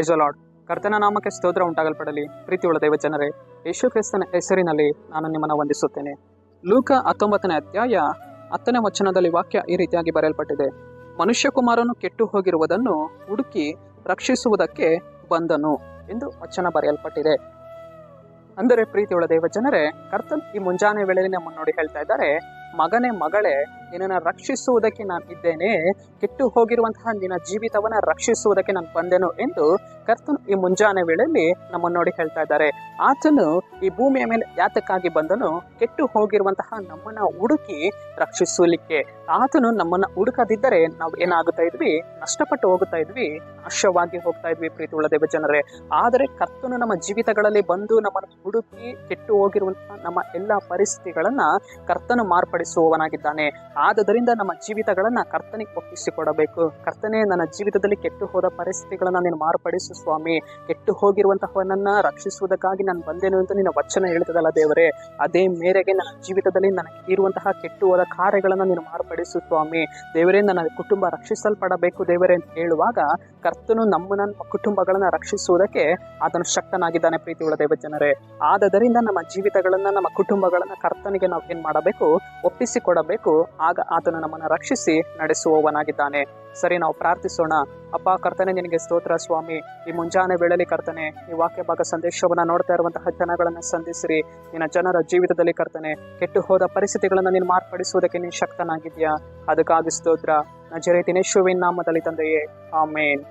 Praise the lord. ಕರ್ತನ ನಾಮಕ್ಕೆ ಸ್ತೋತ್ರ ಉಂಟಾಗಲ್ಪಡಲಿ. ಪ್ರೀತಿಯುಳ್ಳ ದೈವ ಜನರೇ, ಯೇಸು ಕ್ರಿಸ್ತನ ಹೆಸರಿನಲ್ಲಿ ನಾನು ನಿಮ್ಮನ್ನು ವಂದಿಸುತ್ತೇನೆ. ಲೂಕ 19ನೇ ಅಧ್ಯಾಯ 10ನೇ ವಚನದಲ್ಲಿ ವಾಕ್ಯ ಈ ರೀತಿಯಾಗಿ ಬರೆಯಲ್ಪಟ್ಟಿದೆ. ಮನುಷ್ಯಕುಮಾರನು ಕೆಟ್ಟು ಹೋಗಿರುವುದನ್ನು ಹುಡುಕಿ ರಕ್ಷಿಸುವುದಕ್ಕೆ ಬಂದನು ಎಂದು ವಚನ ಬರೆಯಲ್ಪಟ್ಟಿದೆ. ಅಂದರೆ ಪ್ರೀತಿಯುಳ್ಳ ದೈವ ಜನರೇ, ಕರ್ತನ್ ಈ ಮುಂಜಾನೆ ವೇಳೆಯಲ್ಲಿ ನಮ್ಮನ್ನು ನೋಡಿ ಹೇಳ್ತಾ ಇದ್ದಾರೆ, ಮಗನೇ ಮಗಳೇ, ನಿನ್ನನ್ನು ರಕ್ಷಿಸುವುದಕ್ಕೆ ನಾನು ಇದ್ದೇನೆ, ಕೆಟ್ಟು ಹೋಗಿರುವಂತಹ ನಿನ್ನ ಜೀವಿತವನ್ನ ರಕ್ಷಿಸುವುದಕ್ಕೆ ನಾನು ಬಂದೆನು ಎಂದು ಕರ್ತನು ಈ ಮುಂಜಾನೆ ವೇಳೆಯಲ್ಲಿ ನಮ್ಮನ್ನು ನೋಡಿ ಹೇಳ್ತಾ ಇದ್ದಾರೆ. ಆತನು ಈ ಭೂಮಿಯ ಮೇಲೆ ಯಾತಕ್ಕಾಗಿ ಬಂದನು? ಕೆಟ್ಟು ಹೋಗಿರುವಂತಹ ನಮ್ಮನ್ನ ಹುಡುಕಿ ರಕ್ಷಿಸಲಿಕ್ಕೆ. ಆತನು ನಮ್ಮನ್ನ ಹುಡುಕದಿದ್ದರೆ ನಾವು ಏನಾಗುತ್ತಾ ಇದ್ವಿ? ನಷ್ಟಪಟ್ಟು ಹೋಗುತ್ತಾ ಇದ್ವಿ, ನಾಶವಾಗಿ ಹೋಗ್ತಾ ಇದ್ವಿ ಪ್ರೀತಿಯುಳ್ಳ ದೈವ ಜನರೇ. ಆದರೆ ಕರ್ತನು ನಮ್ಮ ಜೀವಿತಗಳಲ್ಲಿ ಬಂದು ನಮ್ಮನ್ನು ಹುಡುಕಿ ಕೆಟ್ಟು ಹೋಗಿರುವಂತಹ ನಮ್ಮ ಎಲ್ಲಾ ಪರಿಸ್ಥಿತಿಗಳನ್ನ ಕರ್ತನು ಮಾರ್ಪಡಿಸುವವನಾಗಿದ್ದಾನೆ. ಆದ್ದರಿಂದ ನಮ್ಮ ಜೀವಿತಗಳನ್ನ ಕರ್ತನಿಗೆ ಒಪ್ಪಿಸಿಕೊಡಬೇಕು. ಕರ್ತನೇ, ನನ್ನ ಜೀವಿತದಲ್ಲಿ ಕೆಟ್ಟು ಹೋದ ಪರಿಸ್ಥಿತಿಗಳನ್ನ ನೀನು ಮಾರ್ಪಡಿಸು ಸ್ವಾಮಿ. ಕೆಟ್ಟು ಹೋಗಿರುವಂತಹವನನ್ನ ರಕ್ಷಿಸುವುದಕ್ಕಾಗಿ ನಾನು ಬಂದೇನು ಅಂತ ನಿನ್ನ ವಚನ ಹೇಳ್ತದಲ್ಲ ದೇವರೇ, ಅದೇ ಮೇರೆಗೆ ನನ್ನ ಜೀವಿತದಲ್ಲಿ ನನಗೆ ಇರುವಂತಹ ಕೆಟ್ಟು ಹೋದ ಕಾರ್ಯಗಳನ್ನ ನೀನು ಮಾರ್ಪಡಿಸು ಸ್ವಾಮಿ. ದೇವರೇ, ನನ್ನ ಕುಟುಂಬ ರಕ್ಷಿಸಲ್ಪಡಬೇಕು ದೇವರೇ ಅಂತ ಹೇಳುವಾಗ ಕರ್ತನು ನಮ್ಮ ಕುಟುಂಬಗಳನ್ನ ರಕ್ಷಿಸುವುದಕ್ಕೆ ಆತನು ಶಕ್ತನಾಗಿದ್ದಾನೆ ಪ್ರೀತಿಯುಳ್ಳ ದೈವ ಜನರೇ. ಆದ್ದರಿಂದ ನಮ್ಮ ಜೀವಿತಗಳನ್ನ, ನಮ್ಮ ಕುಟುಂಬಗಳನ್ನ ಕರ್ತನಿಗೆ ನಾವು ಏನ್ ಮಾಡಬೇಕು? ಒಪ್ಪಿಸಿಕೊಡಬೇಕು. ಆಗ ಆತನು ನಮ್ಮನ್ನು ರಕ್ಷಿಸಿ ನಡೆಸುವವನಾಗಿದ್ದಾನೆ. ಸರಿ, ನಾವು ಪ್ರಾರ್ಥಿಸೋಣ. ಅಪ್ಪ ಕರ್ತನೆ, ನಿನಗೆ ಸ್ತೋತ್ರ ಸ್ವಾಮಿ. ಈ ಮುಂಜಾನೆ ವೇಳೆಯಲ್ಲಿ ಕರ್ತನೆ, ಈ ವಾಕ್ಯ ಭಾಗ ಸಂದೇಶವನ್ನ ನೋಡ್ತಾ ಇರುವಂತಹ ಜನಗಳನ್ನ ಸಂಧಿಸಿರಿ. ನಿನ್ನ ಜನರ ಜೀವಿತದಲ್ಲಿ ಕರ್ತನೆ, ಕೆಟ್ಟು ಹೋದ ಪರಿಸ್ಥಿತಿಗಳನ್ನ ನೀನು ಮಾರ್ಪಡಿಸುವುದಕ್ಕೆ ನೀನು ಶಕ್ತನಾಗಿದ್ಯಾ. ಅದಕ್ಕಾಗಿ ಸ್ತೋತ್ರ. ನಜರೇತಿನ ಯೇಸುವಿನ ನಾಮದಲ್ಲಿ ತಂದೆಯೇ, ಆಮೇನ್.